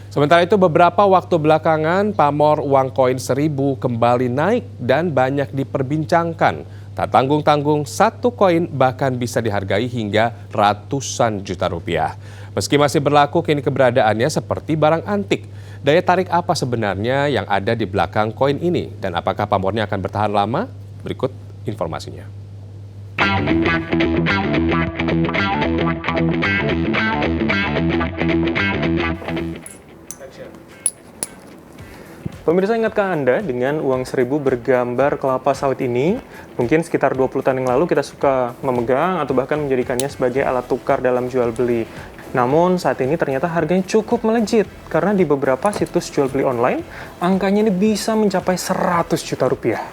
Sementara itu beberapa waktu belakangan pamor uang koin 1.000 kembali naik dan banyak diperbincangkan. Tak tanggung-tanggung, satu koin bahkan bisa dihargai hingga ratusan juta rupiah. Meski masih berlaku, kini keberadaannya seperti barang antik. Daya tarik apa sebenarnya yang ada di belakang koin ini? Dan apakah pamornya akan bertahan lama? Berikut informasinya. Pemirsa, ingatkah Anda dengan uang 1.000 bergambar kelapa sawit ini? Mungkin sekitar 20 tahun yang lalu kita suka memegang atau bahkan menjadikannya sebagai alat tukar dalam jual beli. Namun saat ini ternyata harganya cukup melejit karena di beberapa situs jual beli online angkanya ini bisa mencapai 100 juta rupiah.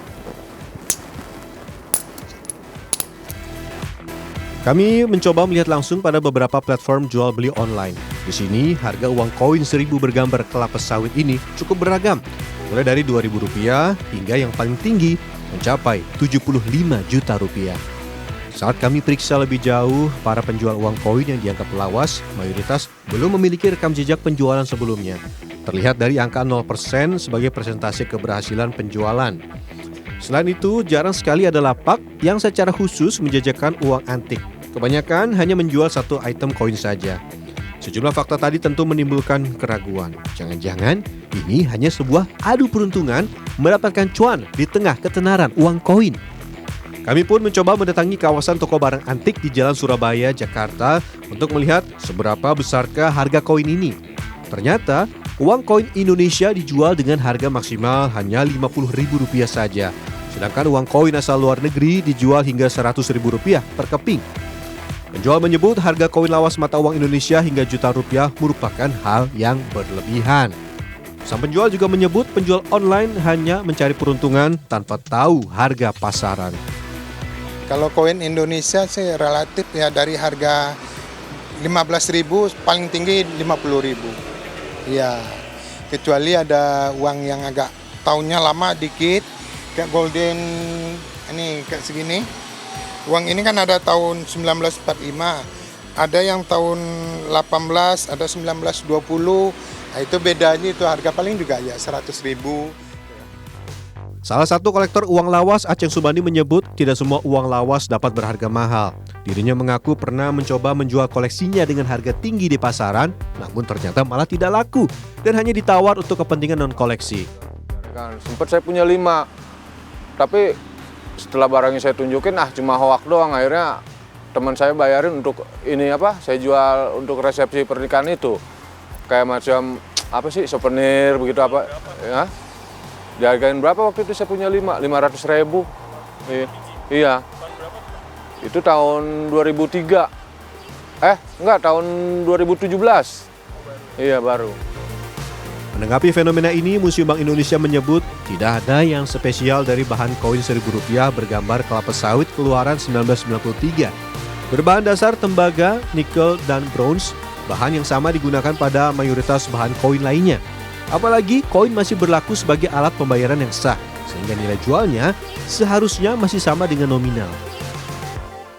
Kami mencoba melihat langsung pada beberapa platform jual beli online. Di sini, harga uang koin 1.000 bergambar kelapa sawit ini cukup beragam. Mulai dari Rp2.000 hingga yang paling tinggi mencapai Rp75 juta. Saat kami periksa lebih jauh, para penjual uang koin yang dianggap lawas, mayoritas belum memiliki rekam jejak penjualan sebelumnya. Terlihat dari angka 0% sebagai persentase keberhasilan penjualan. Selain itu, jarang sekali ada lapak yang secara khusus menjajakan uang antik. Kebanyakan hanya menjual satu item koin saja. Sejumlah fakta tadi tentu menimbulkan keraguan. Jangan-jangan ini hanya sebuah adu peruntungan mendapatkan cuan di tengah ketenaran uang koin. Kami pun mencoba mendatangi kawasan toko barang antik di Jalan Surabaya, Jakarta untuk melihat seberapa besarkah harga koin ini. Ternyata, uang koin Indonesia dijual dengan harga maksimal hanya Rp50.000 saja. Sedangkan uang koin asal luar negeri dijual hingga Rp100.000 per keping. Penjual menyebut harga koin lawas mata uang Indonesia hingga juta rupiah merupakan hal yang berlebihan. Sang penjual juga menyebut penjual online hanya mencari peruntungan tanpa tahu harga pasaran. Kalau koin Indonesia sih relatif ya, dari harga 15.000 paling tinggi 50.000. Ya, kecuali ada uang yang agak tahunnya lama dikit, kayak golden ini kayak segini. Uang ini kan ada tahun 1945, ada yang tahun 18, ada 1920. Nah, itu bedanya, itu harga paling juga ya 100.000. Salah satu kolektor uang lawas, Aceng Subandi, menyebut tidak semua uang lawas dapat berharga mahal. Dirinya mengaku pernah mencoba menjual koleksinya dengan harga tinggi di pasaran, namun ternyata malah tidak laku dan hanya ditawar untuk kepentingan non-koleksi. Sempat saya punya 5, tapi setelah barangnya saya tunjukin, cuma hoak doang. Akhirnya teman saya bayarin untuk ini saya jual untuk resepsi pernikahan itu. Kayak macam souvenir begitu ya. Dihargain berapa waktu itu saya punya 500.000. Iya. Itu tahun 2003. Tahun 2017. Iya, baru. Menanggapi fenomena ini, Museum Bank Indonesia menyebut tidak ada yang spesial dari bahan koin Rp1.000 bergambar kelapa sawit keluaran 1993. Berbahan dasar tembaga, nikel, dan bronze, bahan yang sama digunakan pada mayoritas bahan koin lainnya. Apalagi koin masih berlaku sebagai alat pembayaran yang sah, sehingga nilai jualnya seharusnya masih sama dengan nominal.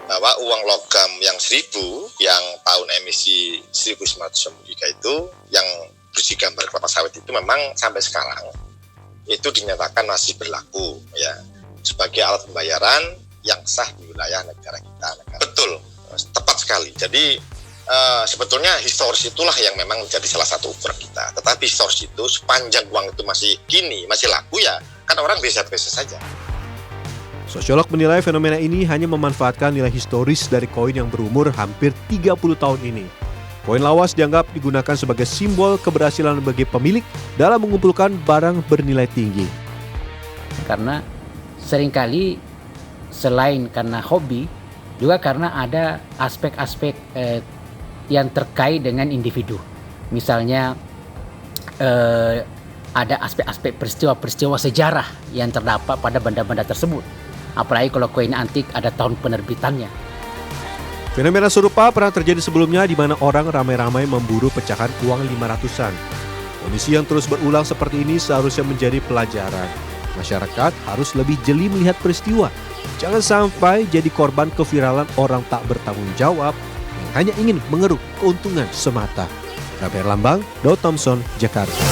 Bahwa uang logam yang 1.000, yang tahun emisi 1993 itu, yang berisi gambar kelapa sawit itu memang sampai sekarang itu dinyatakan masih berlaku ya sebagai alat pembayaran yang sah di wilayah negara kita. Betul, tepat sekali. Jadi sebetulnya historis itulah yang memang menjadi salah satu ukuran kita. Tetapi historis itu sepanjang uang itu masih laku ya, kan orang biasa-biasa saja. Sosiolog menilai fenomena ini hanya memanfaatkan nilai historis dari koin yang berumur hampir 30 tahun ini. Koin lawas dianggap digunakan sebagai simbol keberhasilan bagi pemilik dalam mengumpulkan barang bernilai tinggi. Karena seringkali selain karena hobi, juga karena ada aspek-aspek yang terkait dengan individu. Misalnya ada aspek-aspek peristiwa-peristiwa sejarah yang terdapat pada benda-benda tersebut. Apalagi kalau koin antik ada tahun penerbitannya. Fenomena serupa pernah terjadi sebelumnya di mana orang ramai-ramai memburu pecahan uang 500-an. Kondisi yang terus berulang seperti ini seharusnya menjadi pelajaran. Masyarakat harus lebih jeli melihat peristiwa. Jangan sampai jadi korban keviralan orang tak bertanggung jawab yang hanya ingin mengeruk keuntungan semata. Rafael Lambang, Daud Thompson, Jakarta.